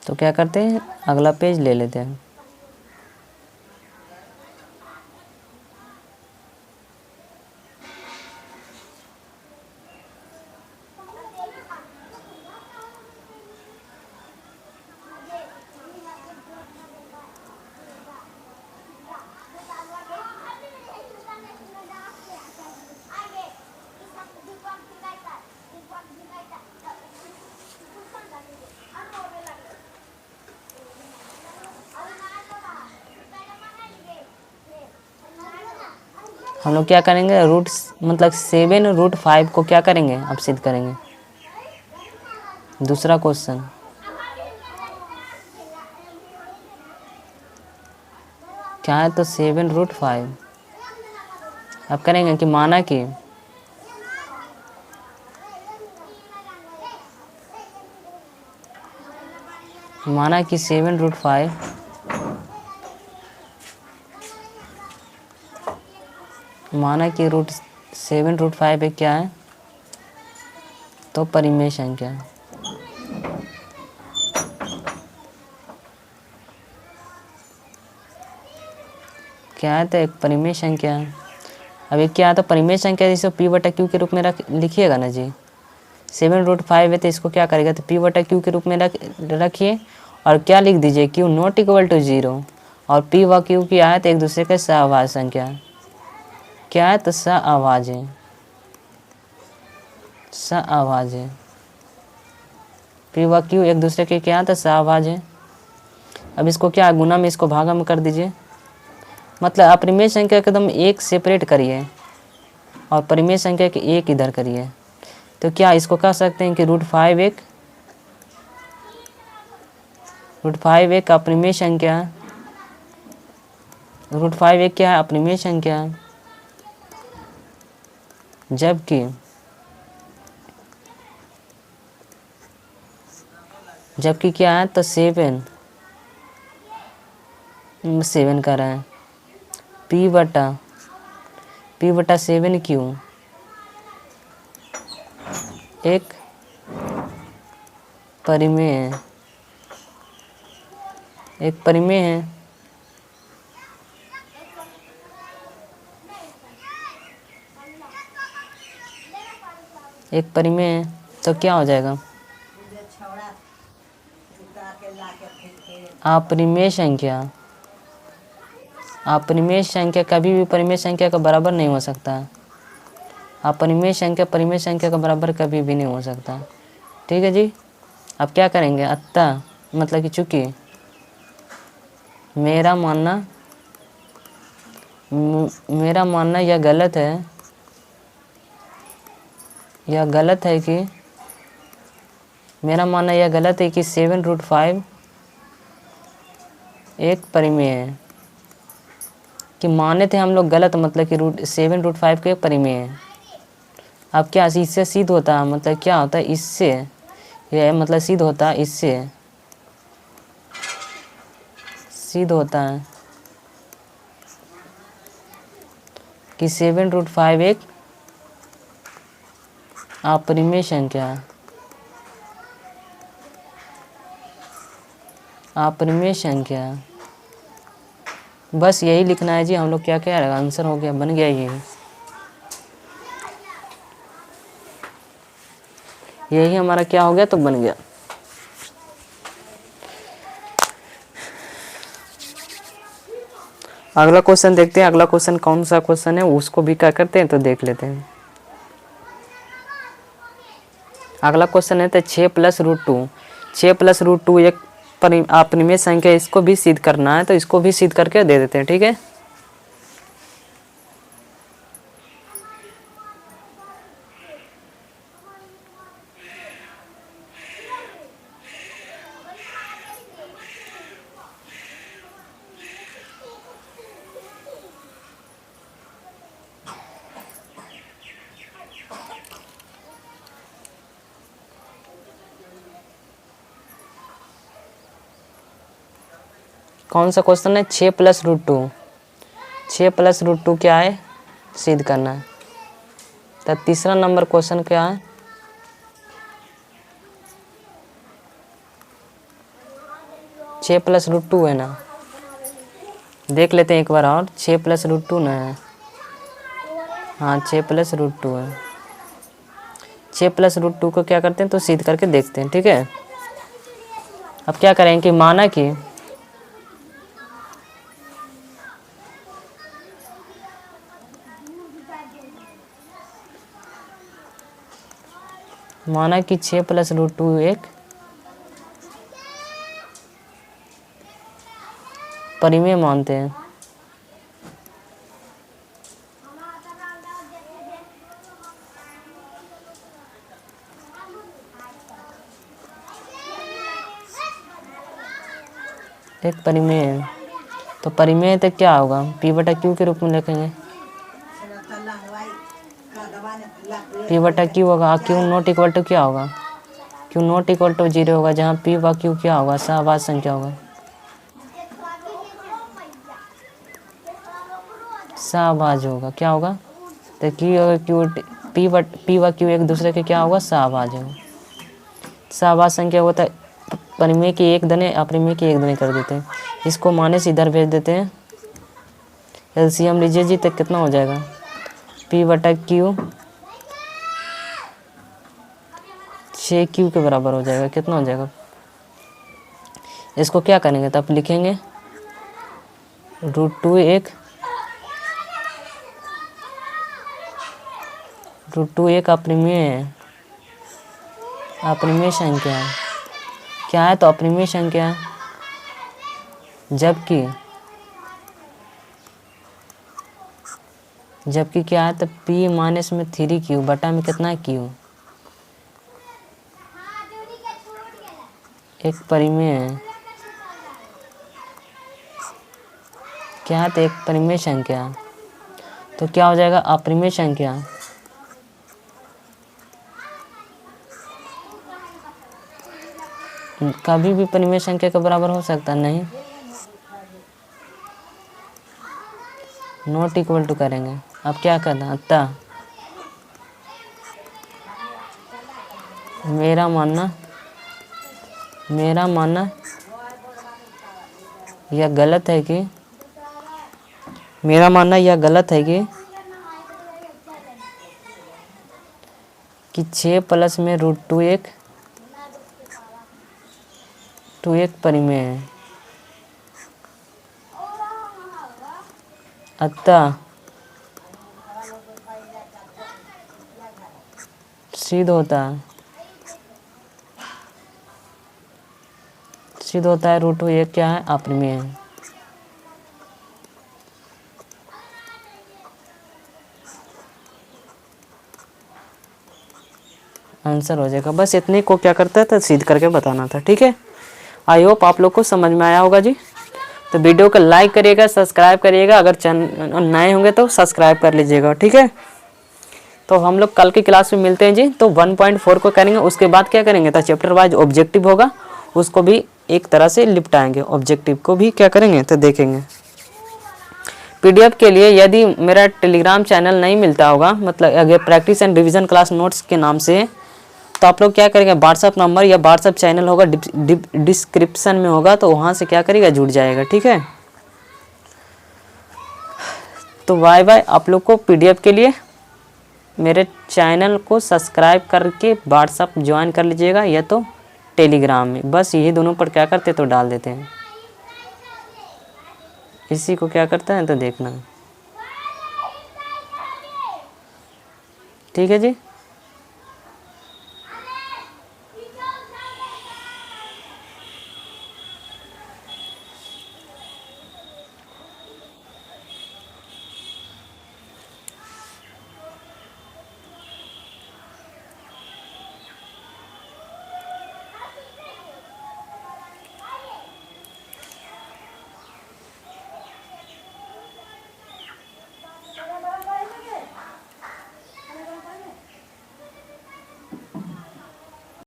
तो क्या करते हैं अगला पेज ले लेते हैं। हम लोग क्या करेंगे मतलब 7√5 को क्या करेंगे अब सिद्ध करेंगे। दूसरा क्वेश्चन क्या है तो 7√5 अब करेंगे कि माना कि माना कि 7√5 माना कि 7√5 एक क्या है तो परिमेय संख्या, क्या है तो एक परिमेय संख्या है। अब एक क्या है तो परिमेय संख्या, जिसे P/Q के रूप में लिखिएगा ना जी, 7√5 है तो इसको क्या करेगा तो P/Q के रूप में रखिए और क्या लिख दीजिए Q ≠ 0 और P व Q की आयत एक दूसरे के सहअभाज्य संख्या, क्या है तो सहअभाज्य, सहअभाज्य P व Q एक दूसरे के क्या है तो सहअभाज्य। अब इसको क्या गुना में इसको भागा में कर दीजिए, मतलब अपरिमेय संख्या के एकदम एक सेपरेट करिए और परिमेय संख्या के एक इधर करिए, तो क्या इसको कह सकते हैं कि √5 एक अपरिमेय संख्या, √5 एक क्या है अपरिमेय संख्या, जबकि क्या है तो 7 कर रहे हैं P/7 क्यों एक परिमेय है, एक परिमेय है, एक परिमेय है, तो क्या हो जाएगा अपरिमेय संख्या, अपरिमेय संख्या कभी भी परिमेय संख्या का बराबर नहीं हो सकता, अपरिमेय संख्या परिमेय संख्या का बराबर कभी भी नहीं हो सकता। ठीक है जी, अब क्या करेंगे अतः मतलब कि चूंकि मेरा मानना यह गलत है, यह गलत है कि मेरा मानना यह गलत है कि 7√5 एक परिमेय है, कि माने थे हम लोग गलत, मतलब कि 7√5 के एक परिमेय है। अब क्या इससे सिद्ध होता है, मतलब क्या होता है इससे, यह मतलब सिद्ध होता है इससे, सिद्ध होता है कि 7√5 एक अपरिमेय संख्या है, अपरिमेय संख्या। बस यही लिखना है जी, हम लोग क्या क्या आंसर हो गया, बन गया यही हमारा क्या हो गया तो बन गया। अगला क्वेश्चन देखते हैं, अगला क्वेश्चन कौन सा क्वेश्चन है उसको भी क्या करते हैं तो देख लेते हैं। अगला क्वेश्चन है तो 6 + √2, 6 + √2 एक अपरिमेय संख्या, इसको भी सिद्ध करना है तो इसको भी सिद्ध करके दे देते हैं। ठीक है, कौन सा क्वेश्चन है? 6 + √2, 6 + √2 क्या है? सिद्ध करना है। तो तीसरा नंबर क्वेश्चन क्या है? 6 + √2 है ना, देख लेते हैं एक बार और। 6 + √2 ना है, हाँ 6 + √2 है। 6 + √2 को क्या करते हैं तो सिद्ध करके देखते हैं। ठीक है, अब क्या करेंगे कि माना कि माना कि 6 + √2 एक परिमेय मानते हैं। एक परिमेय है, तो परिमेय तो क्या होगा? P/Q के रूप में लिखेंगे। P/Q होगा, Q नॉट इक्वल टू क्या होगा? Q नॉट इक्वल टू 0 होगा, जहाँ P/Q क्या होगा? सहभाज्य संख्या होगा, सहभाज्य होगा। क्या होगा? तो Q और P/Q एक दूसरे के क्या होगा? सहभाज्य होगा। सहभाज्य संख्या होता है, परिमेय की एक दने अपरिमेय की एक दने कर देते हैं। इसको माने से इधर भेज देते हैं। एलसीएम लीजिए जी, तो कितना हो जाएगा? P/Q 6Q के बराबर हो जाएगा। कितना हो जाएगा? इसको क्या करेंगे तो आप लिखेंगे √2 एक अपरिमेय है, अपरिमेय संख्या है। क्या है? तो अपरिमेय संख्या है, जबकि क्या है? तो P माइनस में 3Q बटा में कितना है? Q एक परिमेय है। क्या है? तो एक परिमेय संख्या, तो क्या हो जाएगा? अपरिमेय संख्या। कभी भी परिमेय संख्या के बराबर हो सकता नहीं, नॉट इक्वल टू करेंगे। अब क्या करना? अतः मेरा मानना यह गलत है कि कि 6 + में √2 एक परिमेय है। अतः सिद्ध होता है √2 एक क्या है? अपरिमेय है। आंसर हो जाएगा। बस इतने को क्या करता था? सिद्ध करके बताना था। ठीक है, आई होप आप लोग को समझ में आया होगा जी। तो वीडियो को लाइक करिएगा, सब्सक्राइब करिएगा, अगर चैनल नए होंगे तो सब्सक्राइब कर लीजिएगा। ठीक है, तो हम लोग कल की क्लास में मिलते हैं जी। तो 1.4 को करेंगे, उसके बाद क्या करेंगे तो चैप्टर वाइज ऑब्जेक्टिव होगा, उसको भी एक तरह से निपटाएंगे। ऑब्जेक्टिव को भी क्या करेंगे तो देखेंगे। पीडीएफ के लिए यदि मेरा टेलीग्राम चैनल नहीं मिलता होगा, मतलब अगर practice and revision class notes के नाम से, तो आप लोग क्या करेंगे? व्हाट्सअप नंबर या व्हाट्सअप चैनल होगा, डिस्क्रिप्शन में होगा, तो वहाँ से क्या करेगा? जुड़ जाएगा। ठीक है, तो बाय बाय। आप लोग को पीडीएफ के लिए मेरे चैनल को सब्सक्राइब करके व्हाट्सअप ज्वाइन कर लीजिएगा, या तो टेलीग्राम में। बस यही दोनों पर क्या करते तो डाल देते हैं। इसी को क्या करता है तो देखना। ठीक है जी।